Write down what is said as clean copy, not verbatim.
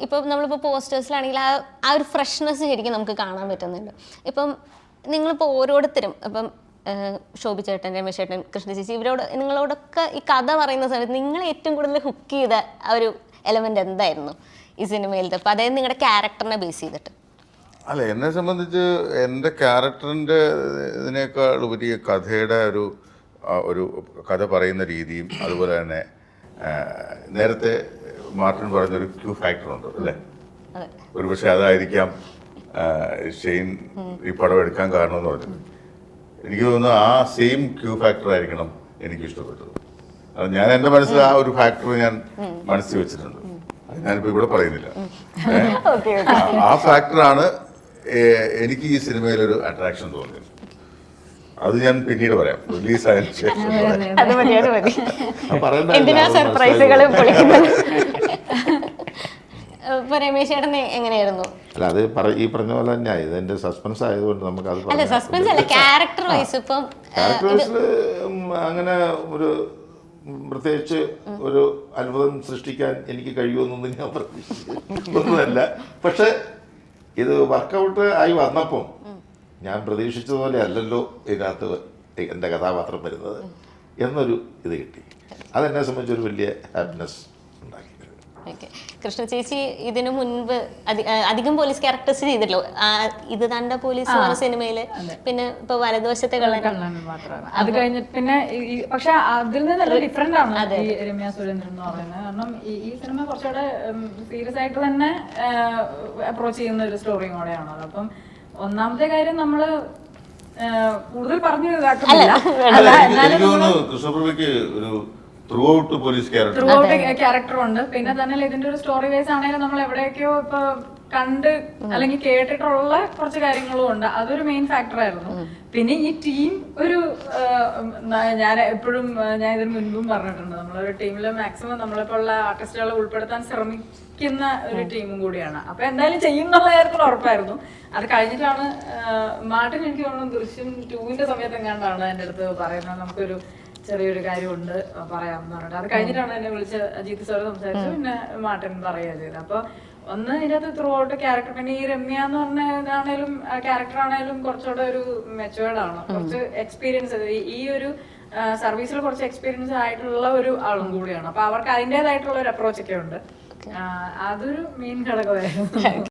ഇപ്പം നമ്മളിപ്പോൾ പോസ്റ്റേഴ്സിലാണെങ്കിൽ ആ ഒരു ഫ്രഷ്നെസ് ശരിക്കും നമുക്ക് കാണാൻ പറ്റുന്നുണ്ട്. ഇപ്പം നിങ്ങളിപ്പോൾ ഓരോരുത്തരും ഇപ്പം ശോഭി ചേട്ടൻ, രമേശ് ചേട്ടൻ, കൃഷ്ണ ചേച്ചി നിങ്ങളോടൊക്കെ ഈ കഥ പറയുന്ന സമയത്ത് നിങ്ങൾ ഏറ്റവും കൂടുതൽ ഹുക്ക് ചെയ്ത ആ ഒരു എലമെന്റ് എന്തായിരുന്നു ഈ സിനിമയിലത്തെ? അപ്പം അതായത് നിങ്ങളുടെ ക്യാരക്ടറിനെ ബേസ് ചെയ്തിട്ട്. അല്ല, എന്നെ സംബന്ധിച്ച് എൻ്റെ ക്യാരക്ടറിൻ്റെ ഇതിനേക്കാൾ ഉപരി കഥയുടെ ഒരു കഥ പറയുന്ന രീതിയും അതുപോലെ തന്നെ നേരത്തെ മാർട്ടിൻ പറഞ്ഞൊരു ക്യൂ ഫാക്ടർ ഉണ്ട് അല്ലേ? ഒരുപക്ഷെ അതായിരിക്കാം ഷെയ്ൻ ഈ പടം എടുക്കാൻ കാരണം എന്ന് പറഞ്ഞത്. എനിക്ക് തോന്നുന്നു ആ സെയിം ക്യൂ ഫാക്ടർ ആയിരിക്കണം എനിക്ക് ഇഷ്ടപ്പെട്ടത്. അത് ഞാൻ എൻ്റെ മനസ്സിൽ ആ ഒരു ഫാക്ടർ ഞാൻ മനസ്സിൽ വെച്ചിട്ടുണ്ട്. അത് ഞാനിപ്പോൾ ഇവിടെ പറയുന്നില്ല. ആ ഫാക്ടറാണ് എനിക്ക് ഈ സിനിമയിലൊരു അട്രാക്ഷൻ തോന്നിയത്. അത് ഞാൻ പിന്നീട് പറയാം, റിലീസ് ആയതിനു ശേഷം. രമേശ് ചേട്ടൻ എങ്ങനെയായിരുന്നു? അല്ല, അത് ഈ പറഞ്ഞ പോലെ തന്നെ ഇതെന്റെ സസ്പെൻസ് ആയതുകൊണ്ട് നമുക്ക് അത് സസ്പെൻസ് അല്ല, ക്യാരക്ടർ വൈസ് ഇപ്പം ക്യാരക്ടർ വൈസിൽ അങ്ങനെ ഒരു പ്രത്യേകിച്ച് ഒരു അത്ഭുതം സൃഷ്ടിക്കാൻ എനിക്ക് കഴിയുമെന്നൊന്നും ഞാൻ പ്രതീക്ഷിക്കുന്നതല്ല. പക്ഷെ ഇത് വർക്കൗട്ട് ആയി വന്നപ്പം ഞാൻ പ്രതീക്ഷിച്ചതുപോലെ അല്ലല്ലോ ഇതിനകത്ത് എൻ്റെ കഥാപാത്രം വരുന്നത് എന്നൊരു ഇത് കിട്ടി. അതെന്നെ സംബന്ധിച്ചൊരു വലിയ ഹാപ്പിനെസ് ഉണ്ടാക്കി. കൃഷ്ണ ചേച്ചി ഇതിനു മുൻപ് അധികം പോലീസ് ക്യാരക്ടേഴ്സ് ചെയ്തിട്ടല്ലോ. ഇത് തന്റെ പോലീസ് സിനിമയില്, പിന്നെ ഇപ്പൊ വലതുവശത്തെ കള്ളൻ മാത്രമാണ്. അത് കഴിഞ്ഞിട്ട് പിന്നെ പക്ഷെ അതിൽ നിന്ന് നല്ല ഡിഫറെന്റ് ആണ് ഈ രമ്യ സുരേന്ദ്രൻ എന്ന് പറയുന്നത്. കാരണം ഈ സിനിമ കുറച്ചുകൂടെ സീരിയസ് ആയിട്ട് തന്നെ അപ്രോച്ച് ചെയ്യുന്ന ഒരു സ്റ്റോറിയും കൂടെയാണ്. അപ്പം ഒന്നാമത്തെ കാര്യം നമ്മള് കൂടുതൽ പറഞ്ഞു ഇതാക്കുന്നില്ല. കൃഷ്ണപ്രഭയ്ക്ക് ഒരു ത്രൂ ഔട്ട് പോലീസ് ക്യാരക്ടറും ഉണ്ട്. പിന്നെ തന്നെ ഇതിന്റെ ഒരു സ്റ്റോറി വൈസ് ആണെങ്കിലും നമ്മൾ എവിടെയൊക്കെയോ ഇപ്പൊ കണ്ട് അല്ലെങ്കിൽ കേട്ടിട്ടുള്ള കുറച്ച് കാര്യങ്ങളും ഉണ്ട്. അതൊരു മെയിൻ ഫാക്ടർ ആയിരുന്നു. പിന്നെ ഈ ടീം ഒരു ഞാൻ എപ്പോഴും ഞാൻ ഇതിന് മുൻപും പറഞ്ഞിട്ടുണ്ട്, നമ്മളൊരു ടീമില് മാക്സിമം നമ്മളിപ്പോഴുള്ള ആർട്ടിസ്റ്റുകളെ ഉൾപ്പെടുത്താൻ ശ്രമിക്കുന്ന ഒരു ടീമും കൂടിയാണ്. അപ്പൊ എന്തായാലും ചെയ്യുന്നുള്ള കാര്യത്തിൽ ഉറപ്പായിരുന്നു. അത് കഴിഞ്ഞിട്ടാണ് മാർട്ടിൻ, എനിക്ക് തോന്നുന്നു ദൃശ്യം 2-ന്റെ സമയത്ത് എങ്ങാണ്ടാണ് എൻ്റെ അടുത്ത് പറയുന്നത് നമുക്കൊരു ചെറിയൊരു കാര്യമുണ്ട് പറയാമെന്ന് പറഞ്ഞിട്ട്. അത് കഴിഞ്ഞിട്ടാണ് എന്നെ വിളിച്ച് അജിത് സാറ് സംസാരിച്ചു. പിന്നെ മാർട്ടിൻ പറയുക ചെയ്തത്. അപ്പൊ ഒന്ന് ഇതിനകത്ത് ത്രൂ ഔട്ട് ക്യാരക്ടർ, പിന്നെ ഈ രമ്യ എന്ന് പറഞ്ഞ ഇതാണേലും ക്യാരക്ടർ ആണേലും കുറച്ചുകൂടെ ഒരു മെച്ചുവേർഡ് ആണ്. കുറച്ച് എക്സ്പീരിയൻസ്, ഈ ഒരു സർവീസിൽ കുറച്ച് എക്സ്പീരിയൻസ് ആയിട്ടുള്ള ഒരു ആളും കൂടിയാണ്. അപ്പൊ അവർക്ക് അതിൻ്റെതായിട്ടുള്ള ഒരു അപ്രോച്ച് ഒക്കെ ഉണ്ട്. അതൊരു മെയിൻ ഘടകമായിരുന്നു.